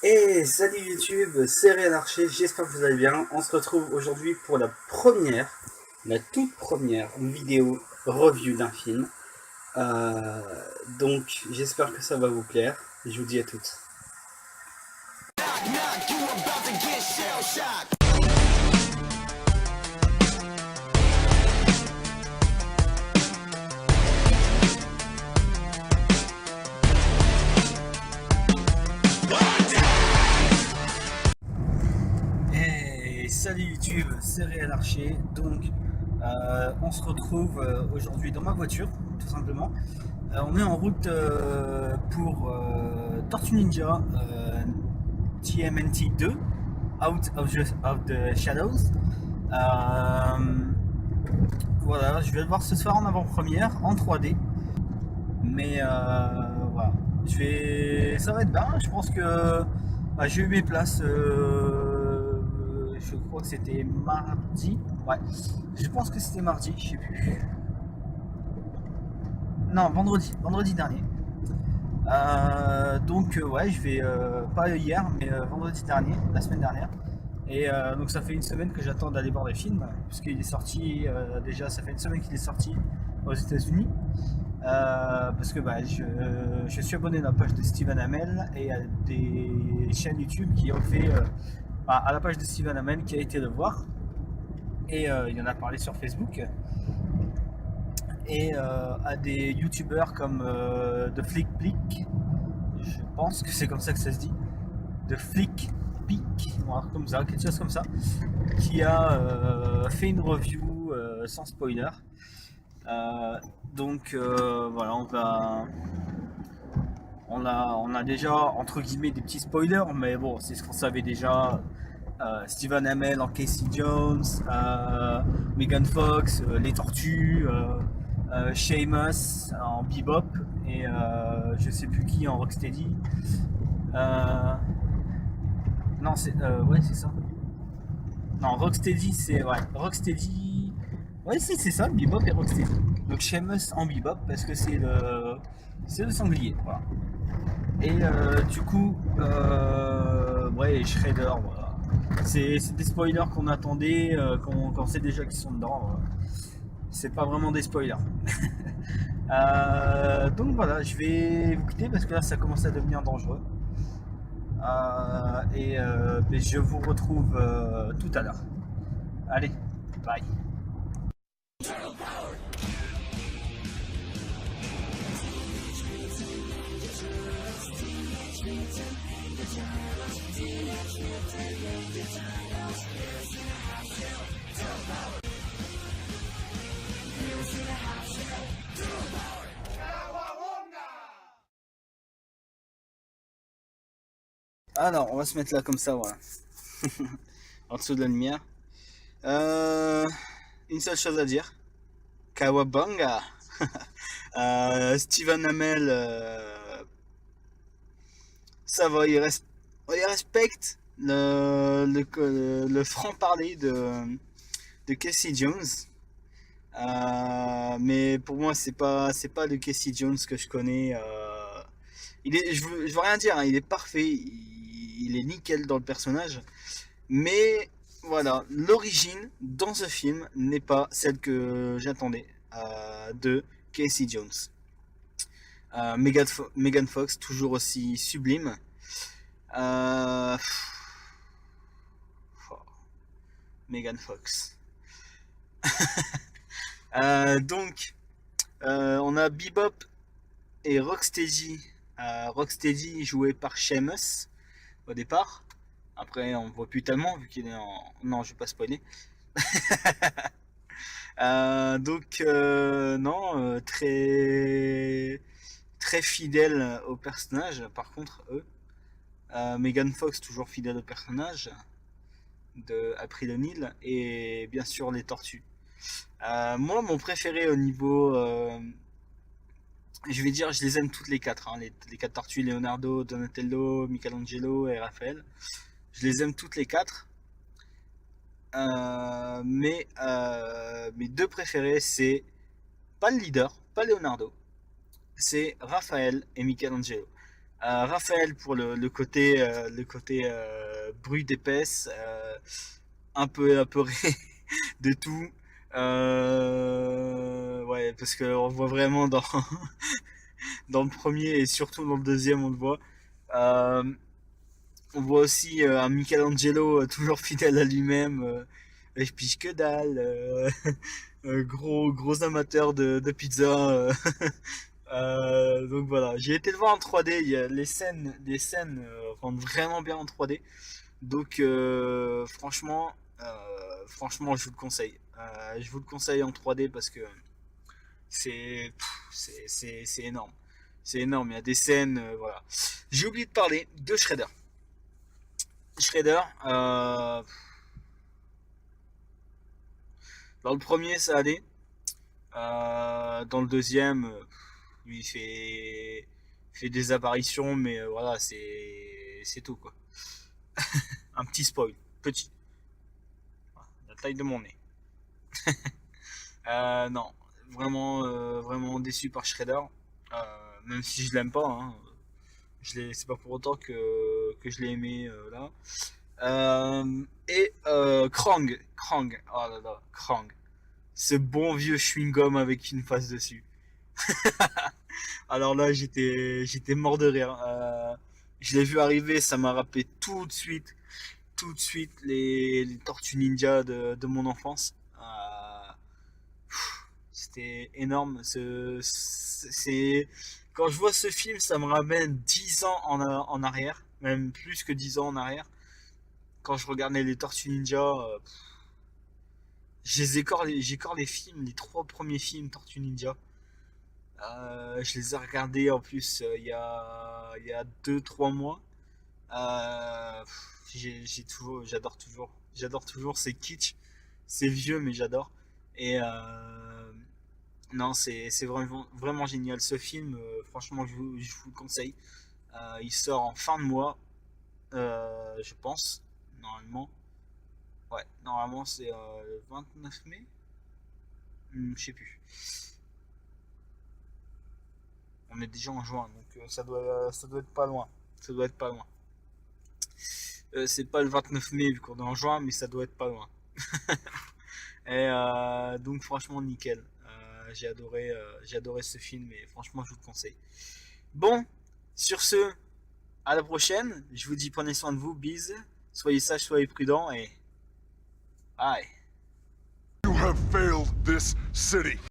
Et salut YouTube, c'est Réal Archer, j'espère que vous allez bien. On se retrouve aujourd'hui pour la toute première vidéo review d'un film. Euh, donc j'espère que ça va vous plaire. Je vous dis à toutes. Et salut YouTube, c'est Réal Archer. Donc on se retrouve aujourd'hui dans ma voiture, tout simplement. On est en route pour Tortue Ninja TMNT 2, of the Shadows. Euh, voilà, je vais le voir ce soir en avant-première, en 3D. Mais voilà, ça va être bien. Je pense que j'ai eu mes places. Je crois que c'était mardi. Ouais, je pense que c'était mardi, je sais plus. Non, vendredi dernier. Donc ouais, je vais pas hier, mais vendredi dernier, la semaine dernière. Et donc ça fait une semaine que j'attends d'aller voir le film, puisqu'il est sorti déjà, ça fait une semaine qu'il est sorti aux États-Unis. Parce que je suis abonné à la page de Steven Amell et à des chaînes YouTube qui ont fait à la page de Steven Amell qui a été le voir. Et il en a parlé sur Facebook. Et à des youtubeurs comme The Flick Plick, je pense que c'est comme ça que ça se dit, The Flick Peak, voilà, comme ça, quelque chose comme ça, qui a fait une review sans spoiler. Euh, donc voilà, on a déjà entre guillemets des petits spoilers, mais bon, c'est ce qu'on savait déjà. Stephen Amell en Casey Jones, Megan Fox, les Tortues, Seamus en Bebop et je sais plus qui en Rocksteady. Euh, non, ouais, c'est ça. Non, Rocksteady, c'est ouais, Rocksteady. Ouais, si, c'est ça, Bebop et Rocksteady. Donc Seamus en Bebop parce que c'est le sanglier, voilà. Et du coup, ouais, Shredder, voilà. C'est des spoilers qu'on attendait, qu'on sait déjà qu'ils sont dedans. C'est pas vraiment des spoilers. Donc voilà, je vais vous quitter parce que là ça commence à devenir dangereux. Mais je vous retrouve tout à l'heure. Allez, bye. Alors, on va se mettre là comme ça, voilà. En dessous de la lumière. Euh, une seule chose à dire. Kawabanga. Steven Amell, ça va, il respecte le franc-parler de Casey Jones. Mais pour moi, c'est pas le Casey Jones que je connais. Je veux rien dire, hein, il est parfait, il est nickel dans le personnage. Mais voilà, l'origine dans ce film n'est pas celle que j'attendais de Casey Jones. Megan Fox, toujours aussi sublime. Euh, Megan Fox. Donc, on a Bebop et Rocksteady. Rocksteady joué par Seamus au départ. Après, on ne voit plus tellement vu qu'il est en. Non, je vais pas spoiler. Non, très fidèle au personnage. Par contre, eux, Megan Fox toujours fidèle au personnage de April O'Neil et bien sûr les tortues. Moi, mon préféré au niveau, je vais dire, je les aime toutes les quatre, hein, les quatre tortues, Leonardo, Donatello, Michelangelo et Raphaël. Je les aime toutes les quatre. Mais mes deux préférés, c'est pas le leader, pas Leonardo, c'est Raphaël et Michelangelo. Raphaël pour le côté, bruit d'épaisse, un peu apeuré de tout. Ouais, parce qu'on voit vraiment dans, dans le premier et surtout dans le deuxième, on le voit. Euh, on voit aussi un Michelangelo toujours fidèle à lui-même. Je pige que dalle. Gros amateur de pizza. Donc voilà, j'ai été le voir en 3D. Les scènes rendent vraiment bien en 3D. Donc franchement, je vous le conseille. Je vous le conseille en 3D parce que c'est énorme. C'est énorme. Il y a des scènes, voilà. J'ai oublié de parler de Shredder. Shredder, dans le premier, ça allait. Dans le deuxième, lui, fait des apparitions, mais voilà, c'est tout quoi. Un petit spoil, petit, la taille de mon nez. Non, vraiment déçu par Shredder. Même si je l'aime pas, hein. C'est pas pour autant que je l'ai aimé là. Krang, oh là là, Krang. Ce bon vieux chewing-gum avec une face dessus. Alors là, j'étais mort de rire. Je l'ai vu arriver, ça m'a rappelé tout de suite les Tortues Ninja de mon enfance. C'était énorme. Quand je vois ce film, ça me ramène 10 ans en arrière, même plus que 10 ans en arrière. Quand je regardais les Tortues Ninja, j'ai encore les films, les trois premiers films Tortues Ninja. Je les ai regardés en plus il y a 2 3 mois. J'adore toujours, c'est kitsch, c'est vieux mais j'adore. Et non, c'est vraiment génial ce film, franchement je vous le conseille. Il sort en fin de mois, je pense, normalement. Ouais, normalement c'est le 29 mai. Je sais plus. On est déjà en juin, donc ça doit être pas loin. Ça doit être pas loin. C'est pas le 29 mai vu qu'on est en juin, mais ça doit être pas loin. Et donc franchement nickel. J'ai adoré ce film et franchement je vous le conseille. Bon, sur ce, à la prochaine. Je vous dis prenez soin de vous, bise. Soyez sages, soyez prudents et bye. You have failed this city.